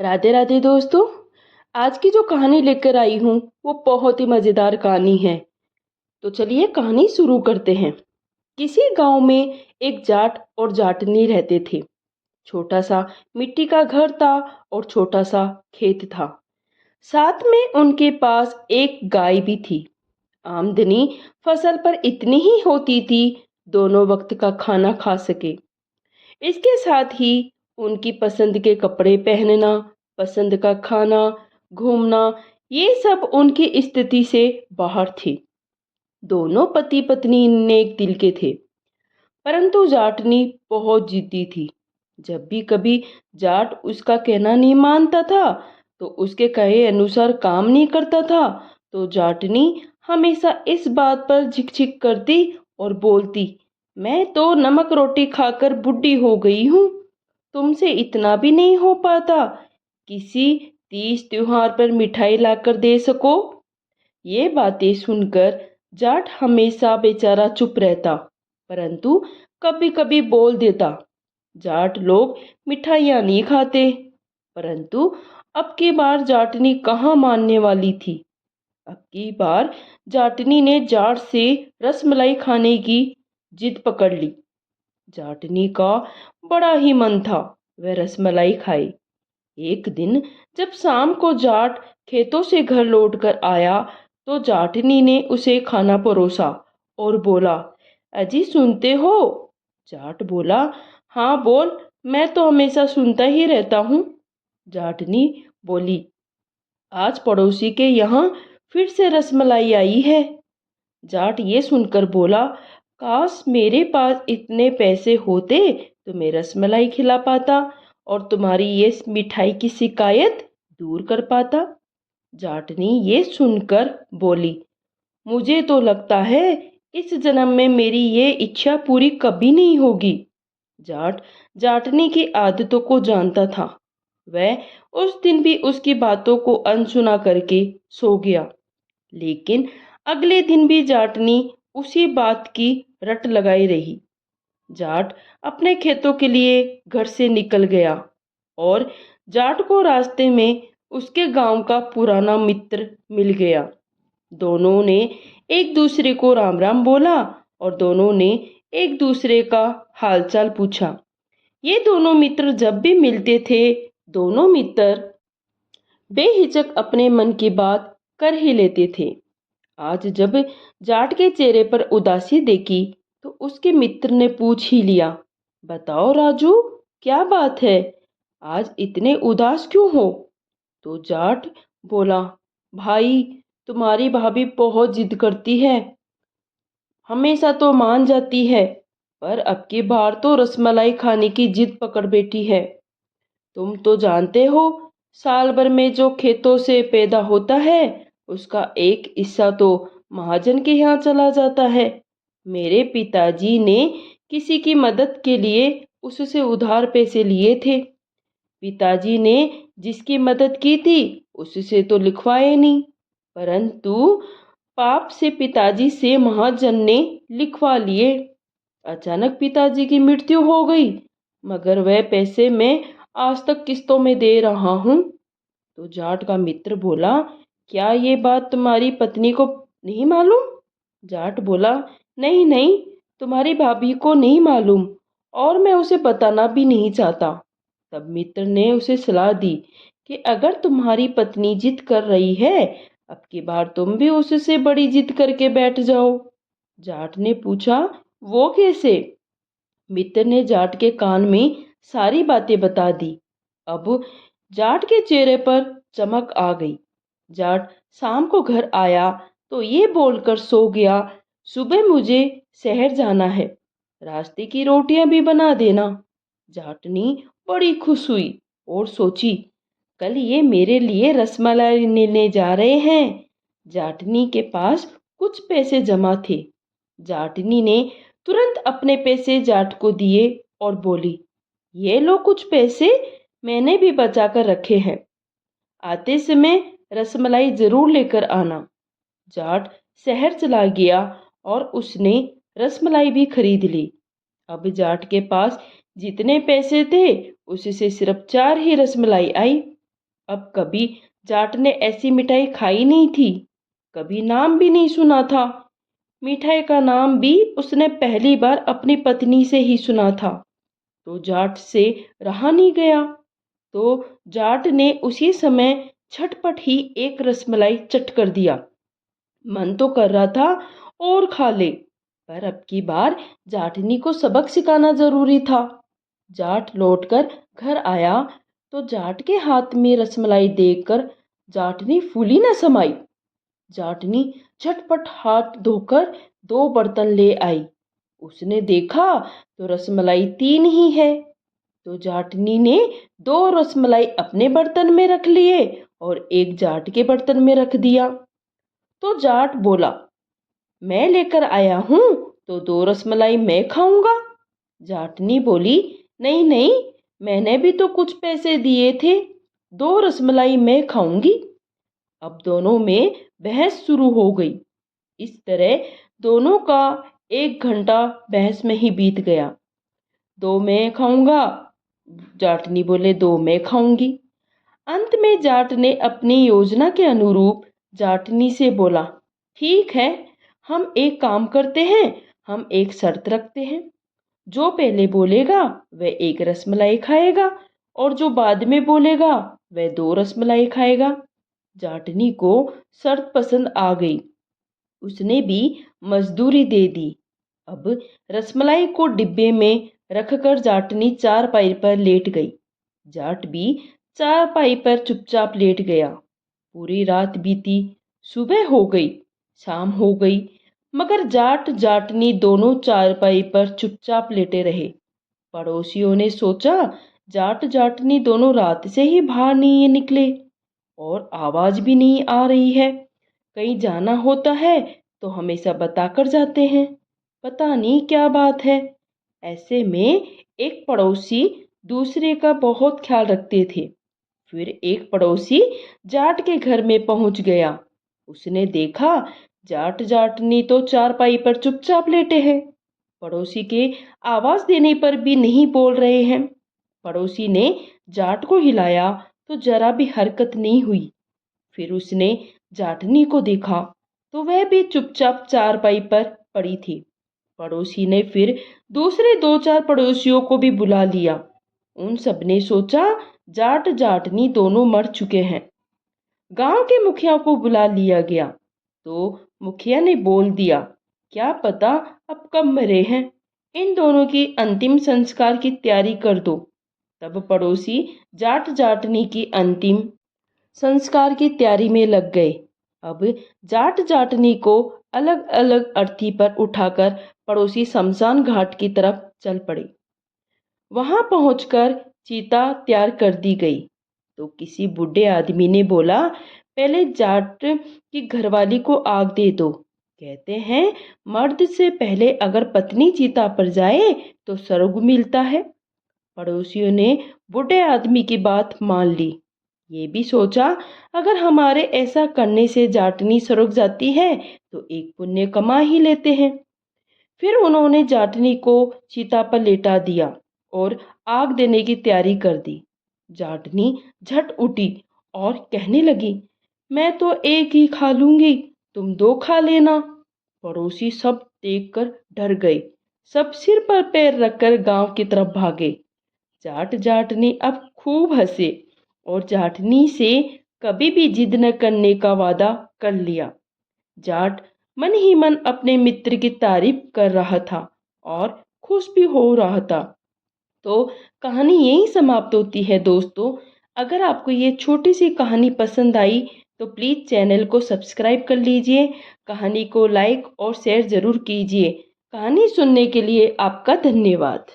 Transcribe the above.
राधे राधे दोस्तों। आज की जो कहानी लेकर आई हूँ वो बहुत ही मज़ेदार कहानी है। तो चलिए कहानी शुरू करते हैं। किसी गांव में एक जाट और जाटनी रहते थे। छोटा सा मिट्टी का घर था और छोटा सा खेत था। साथ में उनके पास एक गाय भी थी। आमदनी फसल पर इतनी ही होती थी दोनों वक्त का खाना खा सके। इसके साथ ही उनकी पसंद के कपड़े पहनना, पसंद का खाना, घूमना, ये सब उनकी स्थिति से बाहर थी। दोनों पति पत्नी नेक दिल के थे, परंतु जाटनी बहुत जिद्दी थी। जब भी कभी जाट उसका कहना नहीं मानता था, तो उसके कहे अनुसार काम नहीं करता था, तो जाटनी हमेशा इस बात पर झिक करती और बोलती, मैं तो नमक रोटी खाकर बुढ़ी हो गई हूँ, तुमसे इतना भी नहीं हो पाता किसी तीज त्योहार पर मिठाई लाकर दे सको। ये बातें सुनकर जाट हमेशा बेचारा चुप रहता, परंतु कभी कभी बोल देता, जाट लोग मिठाइयाँ नहीं खाते। परंतु अब की बार जाटनी कहाँ मानने वाली थी। अब की बार जाटनी ने जाट से रसमलाई खाने की जिद पकड़ ली। जाटनी का बड़ा ही मन था वह रसमलाई खाए। एक दिन जब शाम को जाट खेतों से घर लौटकर आया, तो जाटनी ने उसे खाना परोसा और बोला, अजी सुनते हो? जाट बोला, हाँ बोल, मैं तो हमेशा सुनता ही रहता हूँ। जाटनी बोली, आज पड़ोसी के यहाँ फिर से रसमलाई आई है। जाट ये सुनकर बोला, काश मेरे पास इतने पैसे होते तो मैं रसमलाई खिला पाता और तुम्हारी ये मिठाई की शिकायत दूर कर पाता। जाटनी ये सुनकर बोली, मुझे तो लगता है इस जन्म में मेरी ये इच्छा पूरी कभी नहीं होगी। जाट जाटनी की आदतों को जानता था। वह उस दिन भी उसकी बातों को अनसुना करके सो गया। लेकिन अगले दिन भी जाटनी उसी बात की रट लगाई रही। जाट अपने खेतों के लिए घर से निकल गया और जाट को रास्ते में उसके गांव का पुराना मित्र मिल गया। दोनों ने एक दूसरे को राम राम बोला और दोनों ने एक दूसरे का हालचाल पूछा। ये दोनों मित्र जब भी मिलते थे, दोनों मित्र बेहिचक अपने मन की बात कर ही लेते थे। आज जब जाट के चेहरे पर उदासी देखी, तो उसके मित्र ने पूछ ही लिया, बताओ राजू, क्या बात है, आज इतने उदास क्यों हो? तो जाट बोला, भाई, तुम्हारी भाभी बहुत जिद करती है, हमेशा तो मान जाती है, पर अब की बार तो रसमलाई खाने की जिद पकड़ बैठी है। तुम तो जानते हो, साल भर में जो खेतों से पैदा होता है उसका एक हिस्सा तो महाजन के यहाँ चला जाता है। मेरे पिताजी ने किसी की मदद के लिए उससे उधार पैसे लिए थे। पिताजी ने जिसकी मदद की थी उससे तो लिखवाए नहीं, परंतु पाप से पिताजी से महाजन ने लिखवा लिए। अचानक पिताजी की मृत्यु हो गई, मगर वह पैसे मैं आज तक किस्तों में दे रहा हूँ। तो जाट का मित्र बोला, क्या ये बात तुम्हारी पत्नी को नहीं मालूम? जाट बोला, नहीं नहीं, तुम्हारी भाभी को नहीं मालूम और मैं उसे बताना भी नहीं चाहता। तब मित्र ने उसे सलाह दी कि अगर तुम्हारी पत्नी जिद कर रही है, अब की बार तुम भी उससे बड़ी जिद करके बैठ जाओ। जाट ने पूछा, वो कैसे? मित्र ने जाट के कान में सारी बातें बता दी। अब जाट के चेहरे पर चमक आ गई। जाट शाम को घर आया तो ये बोलकर सो गया, सुबह मुझे शहर जाना है, रास्ते की रोटियां भी बना देना। जाटनी बड़ी खुश हुई और सोची, कल ये मेरे लिए रसमलाई लेने जा रहे हैं। जाटनी के पास कुछ पैसे जमा थे। जाटनी ने तुरंत अपने पैसे जाट को दिए और बोली, ये लो कुछ पैसे, मैंने भी बचा कर रखे हैं, आते समय रसमलाई जरूर लेकर आना। जाट शहर चला गया और उसने रसमलाई भी खरीद ली। अब जाट के पास जितने पैसे थे उससे सिर्फ 4 ही रसमलाई आई। अब कभी जाट ने ऐसी मिठाई खाई नहीं थी, कभी नाम भी नहीं सुना था। मिठाई का नाम भी उसने पहली बार अपनी पत्नी से ही सुना था। तो जाट से रहा नहीं गया। तो जाट ने उसी समय झटपट ही एक रसमलाई चट कर दिया। मन तो कर रहा था और खा ले, पर अब की बार जाटनी को सबक सिखाना जरूरी था। जाट लौटकर घर आया तो जाट के हाथ में रसमलाई देखकर जाटनी फूली न समाई। जाटनी झटपट हाथ धोकर 2 बर्तन ले आई। उसने देखा तो रसमलाई 3 ही है। तो जाटनी ने 2 रसमलाई अपने बर्तन में रख लिए और एक जाट के बर्तन में रख दिया। तो जाट बोला, मैं लेकर आया हूँ तो 2 रसमलाई मैं खाऊंगा। जाटनी बोली, नहीं नहीं, मैंने भी तो कुछ पैसे दिए थे, 2 रसमलाई मैं खाऊंगी। अब दोनों में बहस शुरू हो गई। इस तरह दोनों का 1 घंटा बहस में ही बीत गया। 2 मैं खाऊंगा, जाटनी बोले 2 मैं खाऊंगी। अंत में जाट ने अपनी योजना के अनुरूप जाटनी से बोला, ठीक है, हम एक काम करते हैं, हम एक शर्त रखते हैं। जो पहले बोलेगा वह 1 रसमलाई खाएगा और जो बाद में बोलेगा वह 2 रसमलाई खाएगा। जाटनी को शर्त पसंद आ गई। उसने भी मजदूरी दे दी। अब रसमलाई को डिब्बे में रखकर जाटनी चारपाई पर लेट गई। जाट भी चारपाई पर चुपचाप लेट गया। पूरी रात बीती, सुबह हो गई, शाम हो गई, मगर जाट जाटनी दोनों चारपाई पर चुपचाप लेटे रहे। पड़ोसियों ने सोचा जाट जाटनी दोनों रात से ही बाहर नहीं निकले और आवाज भी नहीं आ रही है। कहीं जाना होता है तो हमेशा बताकर जाते हैं, पता नहीं क्या बात है। ऐसे में एक पड़ोसी दूसरे का बहुत ख्याल रखते थे। फिर एक पड़ोसी जाट के घर में पहुंच गया। उसने देखा जाट जाटनी तो चारपाई पर चुपचाप लेटे हैं, पड़ोसी के आवाज देने पर भी नहीं बोल रहे हैं। पड़ोसी ने जाट को हिलाया तो जरा भी हरकत नहीं हुई। फिर उसने जाटनी को देखा तो वह भी चुपचाप चारपाई पर पड़ी थी। पड़ोसी ने फिर दूसरे 2-4 पड़ोसियों को भी बुला लिया। उन सब ने सोचा जाट जाटनी दोनों मर चुके हैं। गांव के मुखिया को बुला लिया गया तो मुखिया ने बोल दिया, क्या पता अब कब मरे हैं, इन दोनों की अंतिम संस्कार की तैयारी कर दो। तब पड़ोसी जाट जाटनी की अंतिम संस्कार की तैयारी में लग गए। अब जाट जाटनी को अलग अलग अर्थी पर उठाकर पड़ोसी शमशान घाट की तरफ चल पड़े। वहां पहुंचकर चीता तैयार कर दी गई तो किसी बूढ़े आदमी ने बोला, पहले जाट की घरवाली को आग दे दो। कहते हैं मर्द से पहले अगर पत्नी चीता पर जाए तो स्वर्ग मिलता है। पड़ोसियों ने बूढ़े आदमी की बात मान ली। ये भी सोचा अगर हमारे ऐसा करने से जाटनी स्वर्ग जाती है तो एक पुण्य कमा ही लेते हैं। फिर उन्होंने जाटनी को चिता पर लेटा दिया और आग देने की तैयारी कर दी। जाटनी झट उठी और कहने लगी, मैं तो एक ही खा लूंगी, तुम 2 खा लेना। पड़ोसी सब देखकर डर गए। सब सिर पर पैर रखकर गांव की तरफ भागे। जाट जाटनी अब खूब हंसे और जाटनी से कभी भी जिद न करने का वादा कर लिया। जाट मन ही मन अपने मित्र की तारीफ कर रहा था और खुश भी हो रहा था। तो कहानी यहीं समाप्त होती है दोस्तों। अगर आपको ये छोटी सी कहानी पसंद आई तो प्लीज़ चैनल को सब्सक्राइब कर लीजिए, कहानी को लाइक और शेयर ज़रूर कीजिए। कहानी सुनने के लिए आपका धन्यवाद।